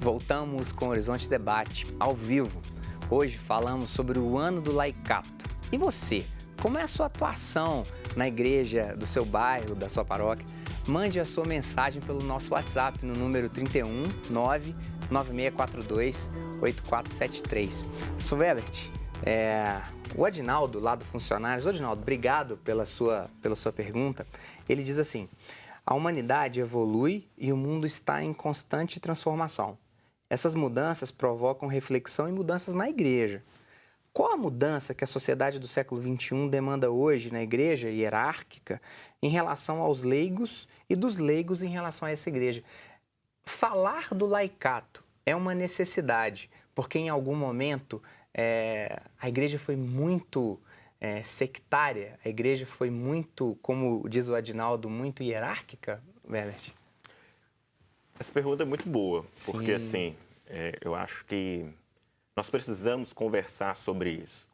Voltamos com o Horizonte Debate, ao vivo. Hoje falamos sobre o ano do laicato. E você, como é a sua atuação na igreja do seu bairro, da sua paróquia? Mande a sua mensagem pelo nosso WhatsApp no número 31 99642 8473. Sr. Webert, o Adinaldo, lá do Funcionários, Adinaldo, obrigado pela sua pergunta. Ele diz assim: a humanidade evolui e o mundo está em constante transformação. Essas mudanças provocam reflexão e mudanças na igreja. Qual a mudança que a sociedade do século XXI demanda hoje na igreja hierárquica em relação aos leigos e dos leigos em relação a essa igreja? Falar do laicato é uma necessidade, porque em algum momento a igreja foi muito sectária, a igreja foi muito, como diz o Adinaldo, muito hierárquica, Webert? Essa pergunta é muito boa, porque Sim. assim, eu acho que nós precisamos conversar sobre isso.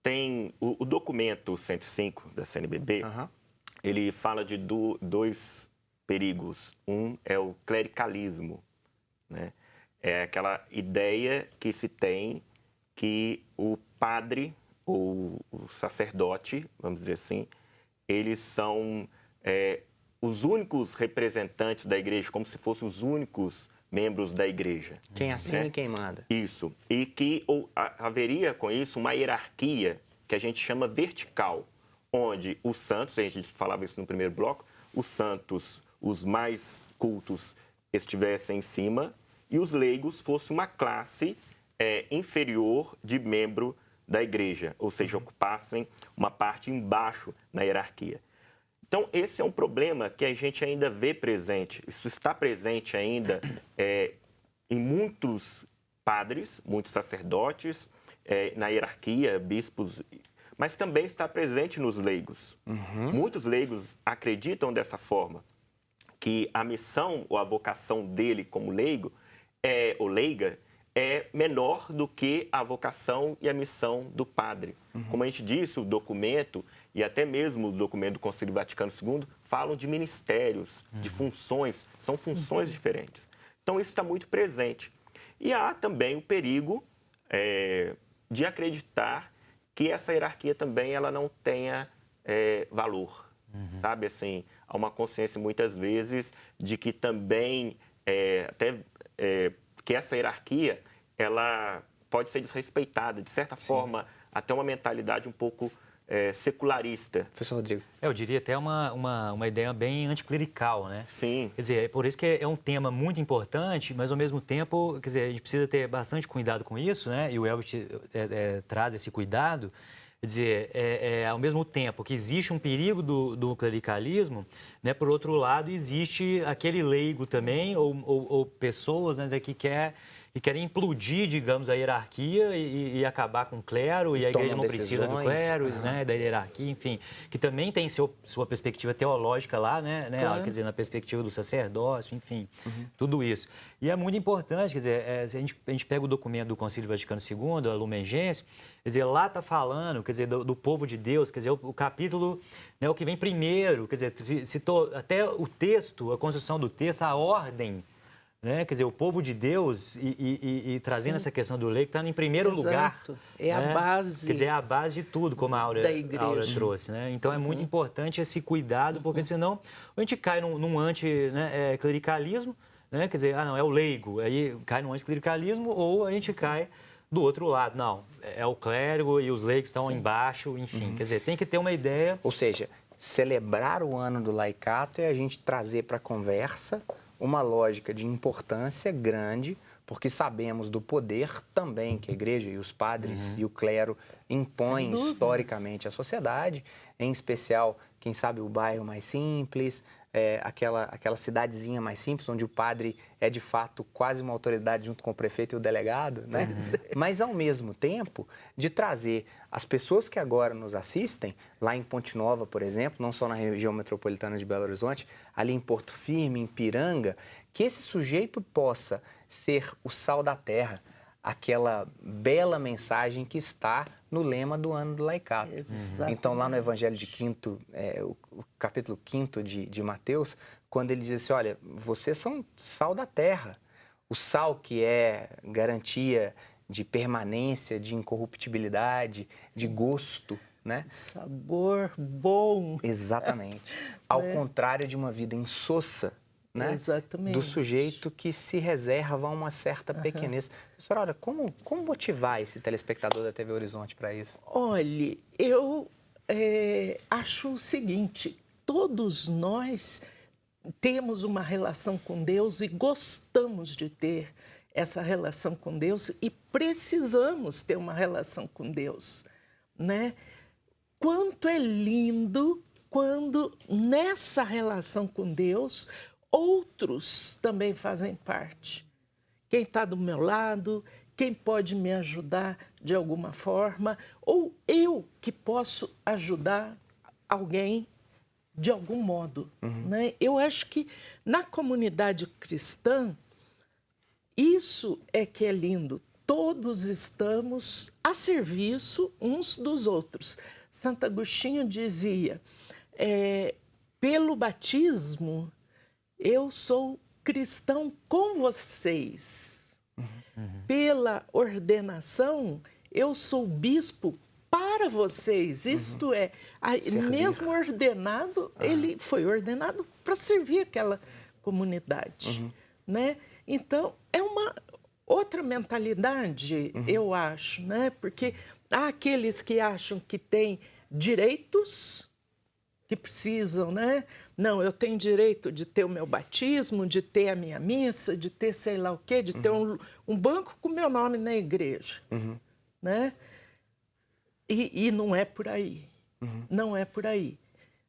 Tem o documento 105 da CNBB, ele fala de dois perigos. Um é o clericalismo, né? É aquela ideia que se tem que o padre ou o sacerdote, vamos dizer assim, eles são os únicos representantes da igreja, como se fossem os únicos membros da igreja. Quem assina e quem manda. Isso. E que haveria com isso uma hierarquia que a gente chama vertical, onde os santos, a gente falava isso no primeiro bloco, os santos, os mais cultos, estivessem em cima e os leigos fossem uma classe inferior de membro da igreja, ou seja, ocupassem uma parte embaixo na hierarquia. Então, esse é um problema que a gente ainda vê presente. Isso está presente ainda em muitos padres, muitos sacerdotes, na hierarquia, bispos, mas também está presente nos leigos. Muitos leigos acreditam dessa forma, que a missão ou a vocação dele como leigo ou leiga é menor do que a vocação e a missão do padre. Como a gente disse, o documento e até mesmo o documento do Concílio Vaticano II falam de ministérios, de funções, são funções diferentes. Então, isso está muito presente. E há também o perigo de acreditar que essa hierarquia também ela não tenha valor. Sabe, assim, há uma consciência muitas vezes de que também que essa hierarquia ela pode ser desrespeitada, de certa forma, até uma mentalidade um pouco secularista. Professor Rodrigo. Eu diria até uma ideia bem anticlerical, né? Sim. Quer dizer, por isso que é um tema muito importante, mas ao mesmo tempo, quer dizer, a gente precisa ter bastante cuidado com isso, né? E o Elbert traz esse cuidado. Quer dizer, ao mesmo tempo que existe um perigo do clericalismo, né? Por outro lado, existe aquele leigo também, ou pessoas, né, que querem implodir, digamos, a hierarquia e acabar com o clero, e a igreja não precisa do clero, né, da hierarquia, enfim, que também tem sua perspectiva teológica lá, né, Claro. quer dizer, na perspectiva do sacerdócio, enfim, tudo isso. E é muito importante, quer dizer, se a gente pega o documento do Concílio Vaticano II, a Lumen Gentium, quer dizer, lá está falando, quer dizer, do povo de Deus, quer dizer, o capítulo, né, o que vem primeiro, quer dizer, citou até o texto, a construção do texto, a ordem, né? Quer dizer, o povo de Deus e trazendo essa questão do leigo está em primeiro lugar. É a base. Quer dizer, é a base de tudo, como a Aura trouxe, né? Então, é muito importante esse cuidado, porque senão a gente cai num anticlericalismo, né? Quer dizer, não, é o leigo, aí cai num anticlericalismo, ou a gente cai do outro lado. Não, é o clérigo e os leigos estão embaixo, enfim. Quer dizer, tem que ter uma ideia. Ou seja, celebrar o ano do laicato é a gente trazer para a conversa uma lógica de importância grande, porque sabemos do poder também que a igreja e os padres e o clero impõem historicamente à sociedade, em especial, quem sabe, o bairro mais simples, aquela cidadezinha mais simples, onde o padre é, de fato, quase uma autoridade junto com o prefeito e o delegado, né? Mas, ao mesmo tempo, de trazer as pessoas que agora nos assistem, lá em Ponte Nova, por exemplo, não só na região metropolitana de Belo Horizonte, ali em Porto Firme, em Piranga, que esse sujeito possa ser o sal da terra, aquela bela mensagem que está no lema do ano do laicato. Então, lá no Evangelho de o capítulo 5 de Mateus, quando ele diz assim, olha, vocês são sal da terra, O sal, que é garantia de permanência, de incorruptibilidade, de gosto, né? Sabor bom. Exatamente. Ao contrário de uma vida insossa, né? Exatamente. Do sujeito que se reserva a uma certa pequenez. Professora, olha, como motivar esse telespectador da TV Horizonte para isso? Olhe, eu acho o seguinte, todos nós temos uma relação com Deus e gostamos de ter essa relação com Deus e precisamos ter uma relação com Deus, né? Quanto é lindo quando nessa relação com Deus outros também fazem parte. Quem está do meu lado, quem pode me ajudar de alguma forma, ou eu que posso ajudar alguém de algum modo. Né? Eu acho que na comunidade cristã, isso é que é lindo. Todos estamos a serviço uns dos outros. Santo Agostinho dizia, pelo batismo, eu sou cristão com vocês. Pela ordenação, eu sou bispo para vocês. Isto é, mesmo ordenado, ele foi ordenado para servir aquela comunidade. Né? Então, é uma outra mentalidade, eu acho, né? Porque há aqueles que acham que têm direitos, que precisam, né? Não, eu tenho direito de ter o meu batismo, de ter a minha missa, de ter sei lá o quê, de ter um banco com meu nome na igreja, né? E não é por aí, não é por aí.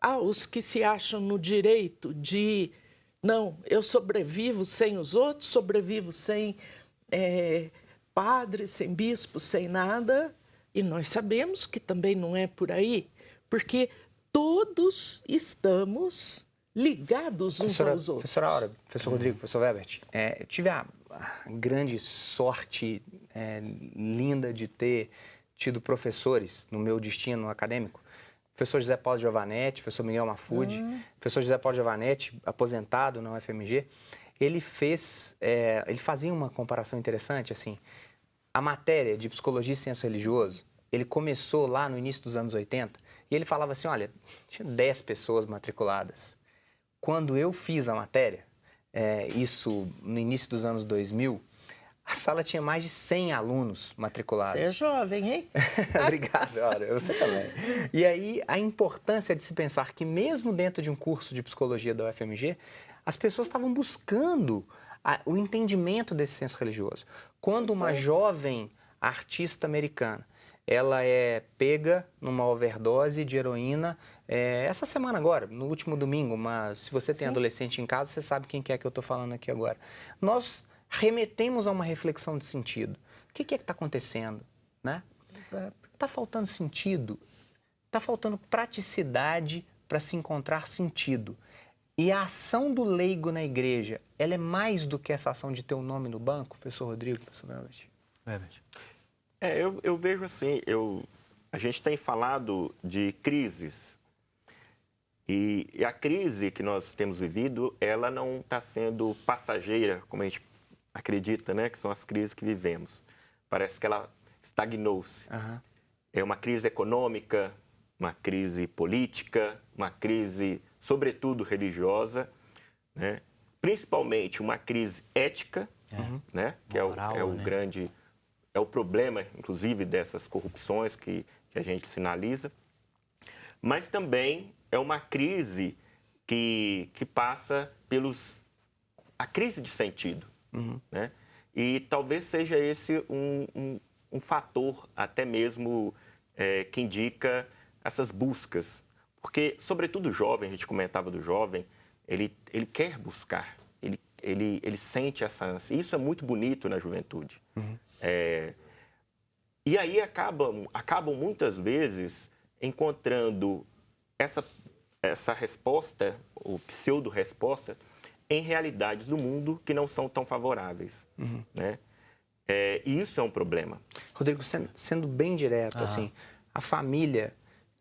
Há os que se acham no direito de, não, eu sobrevivo sem os outros, sobrevivo sem padre, sem bispo, sem nada, e nós sabemos que também não é por aí, porque todos estamos ligados uns aos outros. Professora Aura, professor Rodrigo, professor Webert, eu tive a grande sorte linda de ter tido professores no meu destino acadêmico. Professor José Paulo Giovanetti, professor Miguel Mafude, professor José Paulo Giovanetti, aposentado na UFMG, ele fazia uma comparação interessante, assim, a matéria de Psicologia e Senso Religioso, ele começou lá no início dos anos 80, e ele falava assim, olha, tinha 10 pessoas matriculadas. Quando eu fiz a matéria, isso no início dos anos 2000, a sala tinha mais de 100 alunos matriculados. Você é jovem, hein? Obrigado, Aura, você também. E aí, a importância de se pensar que mesmo dentro de um curso de psicologia da UFMG, as pessoas estavam buscando o entendimento desse senso religioso. Quando uma jovem artista americana, ela é pega numa overdose de heroína, essa semana agora, no último domingo, mas se você tem adolescente em casa, você sabe quem que é que eu estou falando aqui agora. Nós remetemos a uma reflexão de sentido. O que é que está acontecendo, né? Exato. Está faltando sentido, está faltando praticidade para se encontrar sentido. E a ação do leigo na igreja, ela é mais do que essa ação de ter o nome no banco, professor Rodrigo, professor Webert? Eu vejo assim, a gente tem falado de crises e a crise que nós temos vivido, ela não está sendo passageira, como a gente acredita, né, que são as crises que vivemos. Parece que ela estagnou-se. É uma crise econômica, uma crise política, uma crise, sobretudo, religiosa, né? Principalmente uma crise ética, né? Que moral, é o grande... É o problema, inclusive, dessas corrupções que a gente sinaliza. Mas também é uma crise que passa a crise de sentido. Né? E talvez seja esse um fator, até mesmo, que indica essas buscas. Porque, sobretudo o jovem, a gente comentava do jovem, ele quer buscar, ele sente essa ânsia. Isso é muito bonito na juventude. E aí acabam muitas vezes encontrando essa resposta, ou pseudo-resposta, em realidades do mundo que não são tão favoráveis. Né? E isso é um problema. Rodrigo, sendo bem direto, assim, a família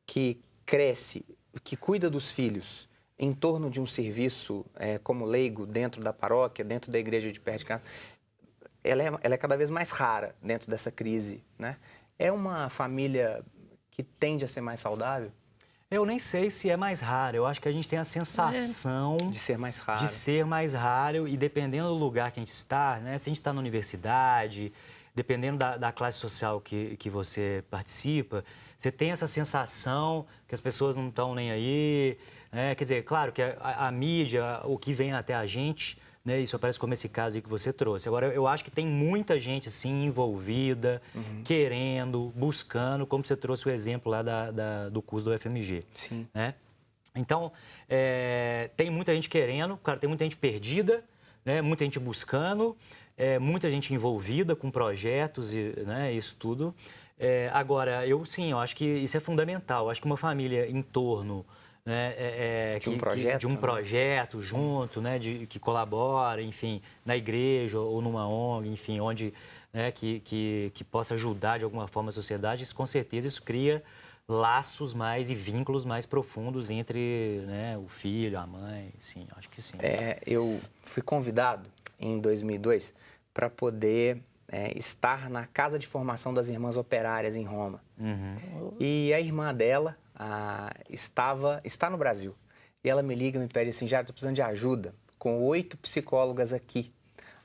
que cresce, que cuida dos filhos em torno de um serviço como leigo dentro da paróquia, dentro da igreja de perto de casa, ela é cada vez mais rara dentro dessa crise, né? É uma família que tende a ser mais saudável? Eu nem sei se é mais raro. Eu acho que a gente tem a sensação De ser mais raro. de ser mais raro e dependendo do lugar que a gente está, né? Se a gente está na universidade, dependendo da classe social que você participa, você tem essa sensação que as pessoas não estão nem aí, né? Quer dizer, claro que a mídia, o que vem até a gente, né? Isso aparece como esse caso aí que você trouxe. Agora, eu acho que tem muita gente, sim, envolvida, querendo, buscando, como você trouxe o exemplo lá do curso do UFMG. Sim. Né? Então, tem muita gente querendo, claro, tem muita gente perdida, né? Muita gente buscando, muita gente envolvida com projetos e, né, isso tudo. Agora, eu acho que isso é fundamental. Eu acho que uma família em torno, né, de um projeto junto, né, que colabora, enfim, na igreja ou numa ONG, enfim, onde, né, que possa ajudar de alguma forma a sociedade, isso, com certeza isso cria laços mais e vínculos mais profundos entre, né, o filho, a mãe, sim, acho que sim. Eu fui convidado em 2002 para poder estar na Casa de Formação das Irmãs Operárias em Roma. E a irmã dela está no Brasil. E ela me liga e me pede assim, já estou precisando de ajuda, com 8 psicólogas aqui.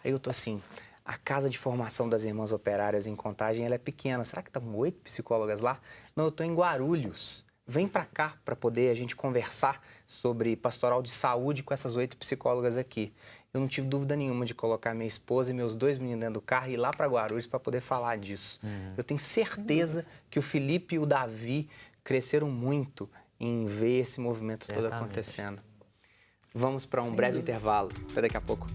Aí eu tô assim, a Casa de Formação das Irmãs Operárias em Contagem, ela é pequena. Será que estão 8 psicólogas lá? Não, eu estou em Guarulhos. Vem para cá para poder a gente conversar sobre pastoral de saúde com essas 8 psicólogas aqui. Eu não tive dúvida nenhuma de colocar minha esposa e meus 2 meninos dentro do carro e ir lá para Guarulhos para poder falar disso. Eu tenho certeza que o Felipe e o Davi cresceram muito em ver esse movimento todo acontecendo. Vamos para um breve intervalo. Até daqui a pouco.